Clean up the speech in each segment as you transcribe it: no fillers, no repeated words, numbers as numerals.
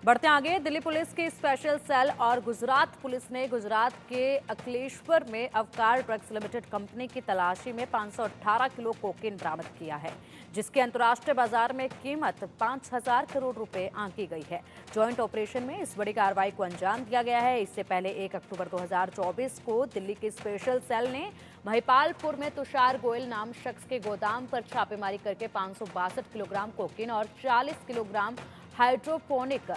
बढ़ते आगे, दिल्ली पुलिस की स्पेशल सेल और गुजरात पुलिस ने गुजरात के अकलेश्वर में अवकार ड्रग्स लिमिटेड कंपनी की तलाशी में 518 किलो कोकीन बरामद किया है, जिसकी अंतर्राष्ट्रीय बाजार में कीमत 5,000 करोड़ रुपए आंकी गई है। जॉइंट ऑपरेशन में इस बड़ी कार्रवाई को अंजाम दिया गया है। इससे पहले 1 अक्टूबर 2024 को दिल्ली की स्पेशल सेल ने महिपालपुर में तुषार गोयल नाम शख्स के गोदाम पर छापेमारी करके 562 किलोग्राम कोकीन और 40 किलोग्राम हाइड्रोपोनिक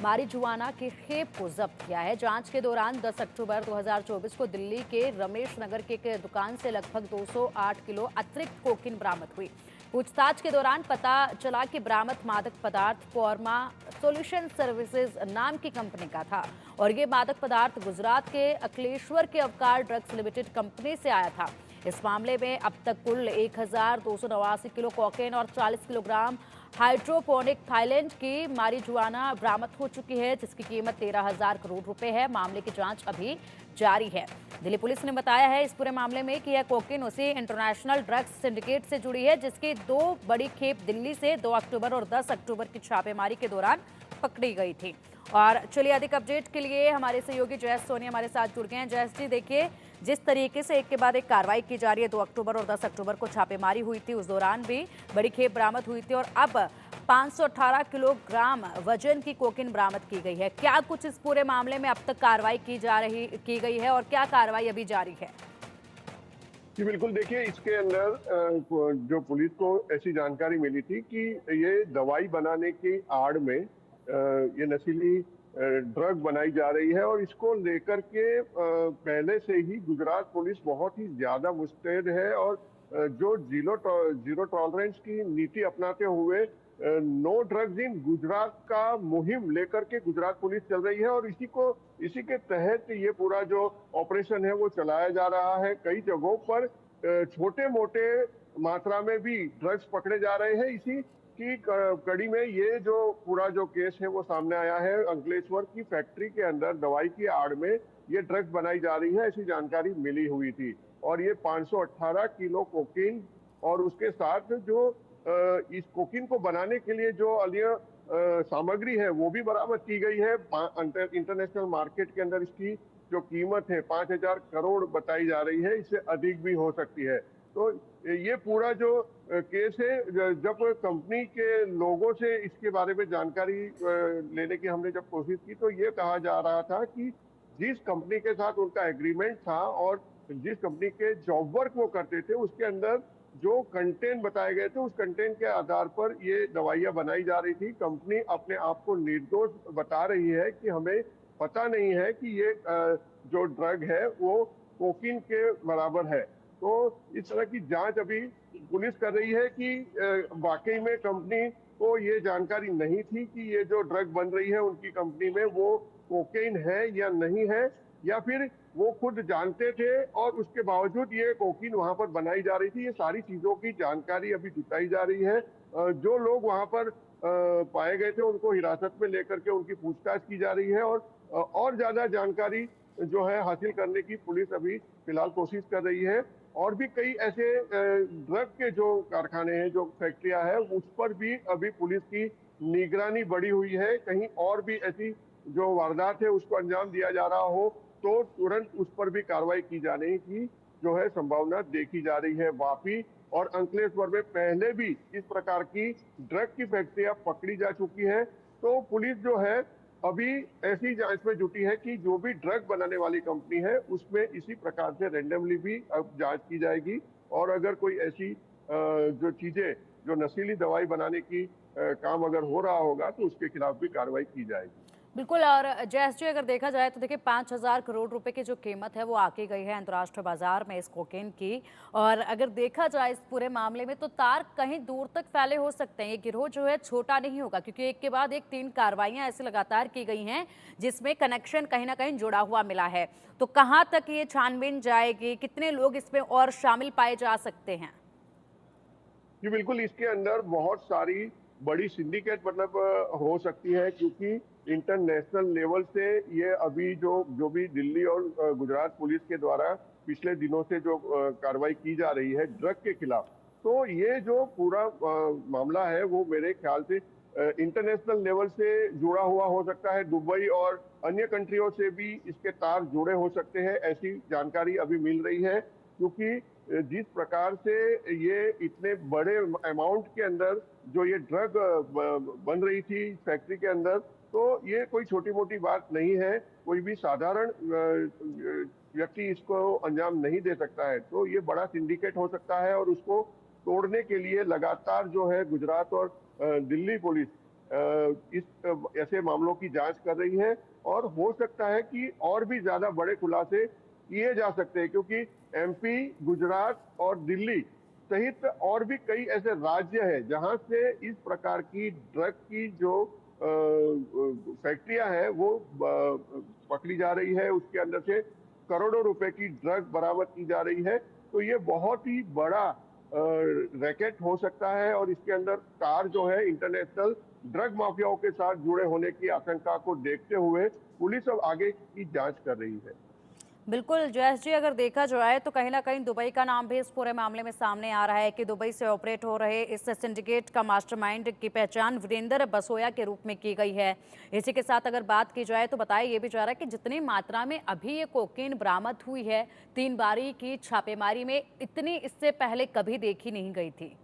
मारिजुआना की खेप को जब्त किया है। जांच के दौरान 10 अक्टूबर 2024 को दिल्ली के रमेश नगर की एक दुकान से लगभग 208 किलो अतिरिक्त कोकीन बरामद हुई। पूछताछ के दौरान पता चला कि बरामद मादक पदार्थ फॉर्मा सॉल्यूशन सर्विसेज नाम की कंपनी का था और ये मादक पदार्थ गुजरात के अकलेश्वर के अवकार ड्रग्स लिमिटेड कंपनी से आया था। इस मामले में अब तक कुल 1,289 किलो कोकेन और 40 किलोग्राम हाइड्रोपोनिक थाईलैंड की मारिजुआना बरामद हो चुकी है, जिसकी कीमत 13,000 करोड़ रुपए है। मामले की जांच अभी जारी है। दिल्ली पुलिस ने बताया है इस पूरे मामले में कि यह कोकेन उसी इंटरनेशनल ड्रग्स सिंडिकेट से जुड़ी है, जिसकी 2 बड़ी खेप दिल्ली से 2 अक्टूबर और 10 अक्टूबर की छापेमारी के दौरान पकड़ी गई थी। और चलिए अधिक अपडेट के लिए हमारे सहयोगी जयेश सोनी हमारे साथ जुड़ गए हैं। जयेश जी, देखिए जिस तरीके से एक के बाद एक कार्रवाई की जा रही है, 2 अक्टूबर और 10 अक्टूबर को छापेमारी हुई थी, उस दौरान भी बड़ी खेप बरामद हुई थी और अब 518 किलोग्राम वजन की कोकीन बरामद की गई है। क्या कुछ इस पूरे मामले में अब तक कार्रवाई की गई है और क्या कार्रवाई अभी जारी है? जी बिल्कुल, देखिए इसके अंदर जो पुलिस को ऐसी जानकारी मिली थी कि ये दवाई बनाने की आड़ में ये नशीली ड्रग बनाई जा रही है और इसको लेकर के पहले से ही गुजरात पुलिस बहुत ही ज्यादा मुस्तैद है और जो जीरो टॉलरेंस की नीति अपनाते हुए नो ड्रग्स इन गुजरात का मुहिम लेकर के गुजरात पुलिस चल रही है और इसी के तहत ये पूरा जो ऑपरेशन है वो चलाया जा रहा है। कई जगहों पर छोटे मोटे मात्रा में भी ड्रग्स पकड़े जा रहे हैं। इसी की कड़ी में ये जो पूरा जो केस है वो सामने आया है। अंकलेश्वर की फैक्ट्री के अंदर दवाई की आड़ में ये ड्रग्स बनाई जा रही है, ऐसी जानकारी मिली हुई थी और ये 518 किलो कोकीन और उसके साथ जो इस कोकीन को बनाने के लिए जो अन्य सामग्री है वो भी बरामद की गई है। इंटरनेशनल मार्केट के अंदर इसकी जो कीमत है 5,000 करोड़ बताई जा रही है, इससे अधिक भी हो सकती है। तो ये पूरा जो केस है, जब कंपनी के लोगों से इसके बारे में जानकारी लेने की हमने जब कोशिश की तो ये कहा जा रहा था कि जिस कंपनी के साथ उनका एग्रीमेंट था और जिस कंपनी के जॉब वर्क वो करते थे उसके अंदर जो कंटेंट बताए गए थे उस कंटेंट के आधार पर ये दवाइयां बनाई जा रही थी। कंपनी अपने आप को निर्दोष बता रही है कि हमें पता नहीं है कि ये जो ड्रग है वो कोकीन के बराबर है। तो इस तरह की जांच अभी पुलिस कर रही है कि वाकई में कंपनी को ये जानकारी नहीं थी कि ये जो ड्रग बन रही है उनकी कंपनी में वो कोकेन है या नहीं है, या फिर वो खुद जानते थे और उसके बावजूद ये कोकीन वहां पर बनाई जा रही थी। ये सारी चीजों की जानकारी अभी जुटाई जा रही है। जो लोग वहां पर पाए गए थे उनको हिरासत में लेकर के उनकी पूछताछ की जा रही है और ज्यादा जानकारी जो है हासिल करने की पुलिस अभी फिलहाल कोशिश कर रही है। और भी कई ऐसे ड्रग के जो कारखाने हैं, जो फैक्ट्रियां हैं, उस पर भी अभी पुलिस की निगरानी बढ़ी हुई है। कहीं और भी ऐसी जो वारदात है उसको अंजाम दिया जा रहा हो तो तुरंत उस पर भी कार्रवाई की जाने की जो है संभावना देखी जा रही है। वापी और अंकलेश्वर में पहले भी इस प्रकार की ड्रग की फैक्ट्रियां पकड़ी जा चुकी है। तो पुलिस जो है अभी ऐसी जांच में जुटी है कि जो भी ड्रग बनाने वाली कंपनी है उसमें इसी प्रकार से रैंडमली भी अब जांच की जाएगी और अगर कोई ऐसी जो चीजें जो नशीली दवाई बनाने की काम अगर हो रहा होगा तो उसके खिलाफ भी कार्रवाई की जाएगी। बिल्कुल। और जयेश जी, अगर देखा जाए तो देखिए 5,000 करोड़ रुपए की जो कीमत है वो आकी गई है अंतर्राष्ट्रीय बाजार में इस कोकेन की। और अगर देखा जाए इस पूरे मामले में तो तार कहीं दूर तक फैले हो सकते हैं। ये गिरोह जो है छोटा नहीं होगा, क्योंकि एक के बाद एक 3 कार्रवाइयां ऐसे लगातार की गई हैं जिसमें कनेक्शन कहीं ना कहीं जुड़ा हुआ मिला है। तो कहाँ तक ये छानबीन जाएगी, कितने लोग इसमें और शामिल पाए जा सकते हैं? जी बिल्कुल, इसके अंदर बहुत सारी बड़ी सिंडिकेट मतलब हो सकती है, क्योंकि इंटरनेशनल लेवल से ये अभी जो भी दिल्ली और गुजरात पुलिस के द्वारा पिछले दिनों से जो कार्रवाई की जा रही है ड्रग के खिलाफ, तो ये जो पूरा मामला है वो मेरे ख्याल से इंटरनेशनल लेवल से जुड़ा हुआ हो सकता है। दुबई और अन्य कंट्रियों से भी इसके तार जुड़े हो सकते हैं, ऐसी जानकारी अभी मिल रही है। क्योंकि जिस प्रकार से ये इतने बड़े अमाउंट के अंदर जो ये ड्रग बन रही थी फैक्ट्री के अंदर, तो ये कोई छोटी मोटी बात नहीं है। कोई भी साधारण व्यक्ति इसको अंजाम नहीं दे सकता है। तो ये बड़ा सिंडिकेट हो सकता है और उसको तोड़ने के लिए लगातार जो है गुजरात और दिल्ली पुलिस इस ऐसे मामलों की जांच कर रही है। और हो सकता है कि और भी ज्यादा बड़े खुलासे किए जा सकते हैं, क्योंकि एमपी, गुजरात और दिल्ली सहित और भी कई ऐसे राज्य हैं जहां से इस प्रकार की ड्रग की जो फैक्ट्रियां हैं वो पकड़ी जा रही है। उसके अंदर से करोड़ों रुपए की ड्रग बरामद की जा रही है। तो ये बहुत ही बड़ा रैकेट हो सकता है और इसके अंदर कार जो है इंटरनेशनल ड्रग माफियाओं के साथ जुड़े होने की आशंका को देखते हुए पुलिस अब आगे की जांच कर रही है। बिल्कुल जयेश जी, अगर देखा जाए तो कहीं ना कहीं दुबई का नाम भी इस पूरे मामले में सामने आ रहा है कि दुबई से ऑपरेट हो रहे इस सिंडिकेट का मास्टरमाइंड की पहचान वीरेंद्र बसोया के रूप में की गई है। इसी के साथ अगर बात की जाए तो बताया ये भी जा रहा है कि जितनी मात्रा में अभी ये कोकीन बरामद हुई है 3 बारी की छापेमारी में, इतनी इससे पहले कभी देखी नहीं गई थी।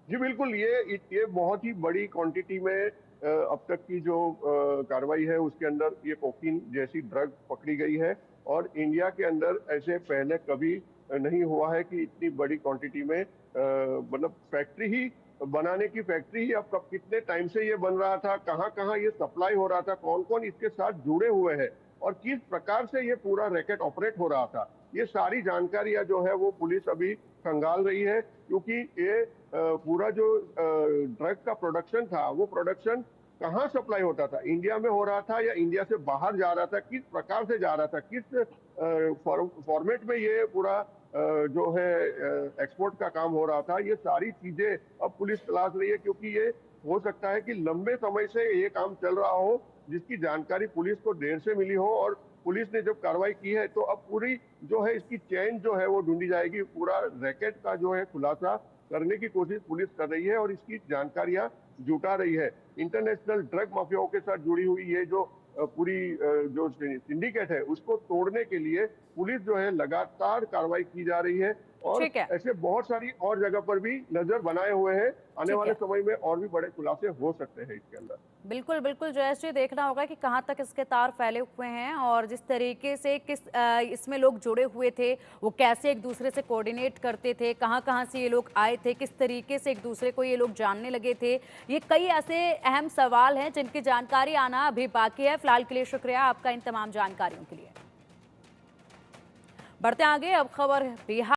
जी बिल्कुल, ये बहुत ही बड़ी क्वांटिटी में अब तक की जो कार्रवाई है उसके अंदर ये कोकीन जैसी ड्रग पकड़ी गई है। और इंडिया के अंदर ऐसे पहले कभी नहीं हुआ है कि इतनी बड़ी क्वांटिटी में मतलब फैक्ट्री ही बनाने की फैक्ट्री ही अब कब कितने टाइम से ये बन रहा था, कहाँ कहाँ ये सप्लाई हो रहा था, कौन कौन इसके साथ जुड़े हुए हैं और किस प्रकार से ये पूरा रैकेट ऑपरेट हो रहा था, ये सारी जानकारियां जो है वो पुलिस अभी खंगाल रही है। क्योंकि ये पूरा जो ड्रग का प्रोडक्शन था वो प्रोडक्शन कहाँ सप्लाई होता था, इंडिया में हो रहा था या इंडिया से बाहर जा रहा था, किस प्रकार से जा रहा था, किस फॉर्मेट में ये पूरा जो है एक्सपोर्ट का काम हो रहा था, ये सारी चीजें अब पुलिस तलाश रही है। क्योंकि ये हो सकता है कि लंबे समय से ये काम चल रहा हो जिसकी जानकारी पुलिस को देर से मिली हो और पुलिस ने जब कार्रवाई की है तो अब पूरी जो है इसकी चेन जो है वो ढूंढी जाएगी। पूरा रैकेट का जो है खुलासा करने की कोशिश पुलिस कर रही है और इसकी जानकारियां जुटा रही है। इंटरनेशनल ड्रग माफियाओं के साथ जुड़ी हुई ये जो पूरी जो सिंडिकेट है उसको तोड़ने के लिए पुलिस जो है लगातार कार्रवाई की जा रही है। और ठीक है। ऐसे बहुत सारी और जगह पर भी नजर बनाए हुए हैं। आने वाले समय में और भी बड़े खुलासे हो सकते हैं इसके अंदर। बिल्कुल बिल्कुल जयेश जी, देखना होगा कि कहाँ तक इसके तार फैले हुए हैं और जिस तरीके से इसमें लोग जुड़े हुए थे वो कैसे एक दूसरे से कोऑर्डिनेट करते थे, कहाँ कहाँ से ये लोग आए थे, किस तरीके से एक दूसरे को ये लोग जानने लगे थे। ये कई ऐसे अहम सवाल हैं जिनकी जानकारी आना अभी बाकी है। फिलहाल के लिए शुक्रिया आपका इन तमाम जानकारियों के लिए। बढ़ते आगे, अब खबर बिहार